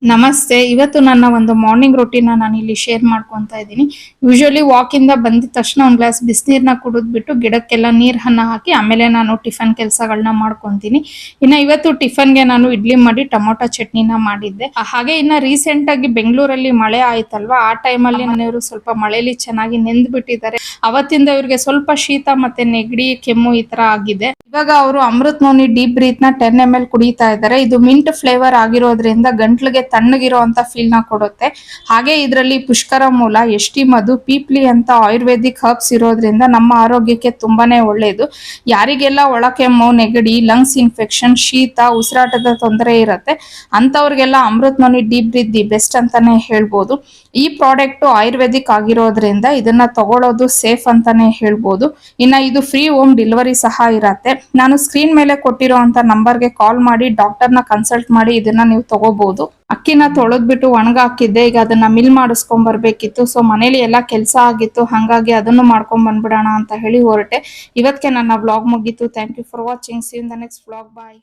ನಮಸ್ತೆ. ಇವತ್ತು ನನ್ನ ಒಂದು ಮಾರ್ನಿಂಗ್ ರೂಟೀನ್ ನಾನು ಇಲ್ಲಿ ಶೇರ್ ಮಾಡ್ಕೊಂತಾ ಇದ್ದೀನಿ. ಯೂಶುವಲಿ ವಾಕ್ ಇಂದ ಬಂದಿದ ತಕ್ಷಣ ಒಂದ್ ಗ್ಲಾಸ್ ಬಿಸಿನೀರನ್ನ ಕುಡಿದ್ಬಿಟ್ಟು ಗಿಡಕ್ಕೆಲ್ಲ ನೀರನ್ನ ಹಾಕಿ ಆಮೇಲೆ ನಾನು ಟಿಫನ್ ಕೆಲಸಗಳನ್ನ ಮಾಡ್ಕೊಂತೀನಿ. ಇನ್ನ ಇವತ್ತು ಟಿಫನ್ಗೆ ನಾನು ಇಡ್ಲಿ ಮಾಡಿ ಟೊಮೊಟೊ ಚಟ್ನಿನ ಮಾಡಿದ್ದೆ. ಹಾಗೆ ಇನ್ನ ರೀಸೆಂಟ್ ಆಗಿ ಬೆಂಗಳೂರಲ್ಲಿ ಮಳೆ ಆಯ್ತಲ್ವಾ, ಆ ಟೈಮಲ್ಲಿ ಮನೆಯವರು ಸ್ವಲ್ಪ ಮಳೆಯಲ್ಲಿ ಚೆನ್ನಾಗಿ ನೆಂದ್ ಬಿಟ್ಟಿದ್ದಾರೆ. ಅವತ್ತಿಂದ ಇವ್ರಿಗೆ ಸ್ವಲ್ಪ ಶೀತ ಮತ್ತೆ ನೆಗಡಿ ಕೆಮ್ಮು ಈ ತರ ಆಗಿದೆ. ಇವಾಗ ಅವರು ಅಮೃತ್ ನೋನಿ ಡೀಪ್ ಬ್ರೀತ್ ನ 10 ml ಕುಡಿತಾ ಇದ್ದಾರೆ. ಇದು ಮಿಂಟ್ ಫ್ಲೇವರ್ ಆಗಿರೋದ್ರಿಂದ ಗಂಟ್ಲಿಗೆ ತಣ್ಣಗಿರೋ ಅಂತ ಫೀಲ್ ನ ಕೊಡುತ್ತೆ. ಹಾಗೆ ಇದರಲ್ಲಿ ಪುಷ್ಕರ ಮೂಲ, ಎಷ್ಟಿ ಮಧು, ಪೀಪ್ಲಿ ಅಂತ ಆಯುರ್ವೇದಿಕ್ ಹರ್ಬ್ಸ್ ಇರೋದ್ರಿಂದ ನಮ್ಮ ಆರೋಗ್ಯಕ್ಕೆ ತುಂಬಾನೇ ಒಳ್ಳೆಯದು. ಯಾರಿಗೆಲ್ಲ ಒಳಕೆಮ್ಮು, ನೆಗಡಿ, ಲಂಗ್ಸ್ ಇನ್ಫೆಕ್ಷನ್, ಶೀತ, ಉಸಿರಾಟದ ತೊಂದರೆ ಇರುತ್ತೆ ಅಂತವ್ರಿಗೆಲ್ಲ Amrit Noni deep breath the best ಅಂತಾನೆ ಹೇಳ್ಬೋದು. ಈ ಪ್ರಾಡಕ್ಟ್ ಆಯುರ್ವೇದಿಕ್ ಆಗಿರೋದ್ರಿಂದ ಇದನ್ನ ತಗೊಳ್ಳೋದು ಸೇಫ್ ಅಂತಾನೆ ಹೇಳ್ಬೋದು. ಇನ್ನ ಇದು ಫ್ರೀ ಹೋಮ್ ಡೆಲಿವರಿ ಸಹ ಇರತ್ತೆ. ನಾನು ಸ್ಕ್ರೀನ್ ಮೇಲೆ ಕೊಟ್ಟಿರುವಂತ ನಂಬರ್ಗೆ ಕಾಲ್ ಮಾಡಿ ಡಾಕ್ಟರ್ನ ಕನ್ಸಲ್ಟ್ ಮಾಡಿ ಇದನ್ನ ನೀವು ತಗೋಬಹುದು. ಅಕ್ಕಿನ ತೊಳೆದ್ಬಿಟ್ಟು ಒಣಗ ಹಾಕಿದ್ದೆ. ಈಗ ಅದನ್ನ ಮಿಲ್ ಮಾಡಿಸ್ಕೊಂಡ್ ಬರ್ಬೇಕಿತ್ತು. ಸೊ ಮನೇಲಿ ಎಲ್ಲ ಕೆಲಸ ಆಗಿತ್ತು, ಹಂಗಾಗಿ ಅದನ್ನು ಮಾಡ್ಕೊಂಡ್ ಬಂದ್ಬಿಡೋಣ ಅಂತ ಹೇಳಿ ಹೊರಟೆ. ಇವತ್ತಿಗೆ ನನ್ನ ವ್ಲಾಗ್ ಮುಗೀತು. Thank you for watching. See you in the next vlog. Bye.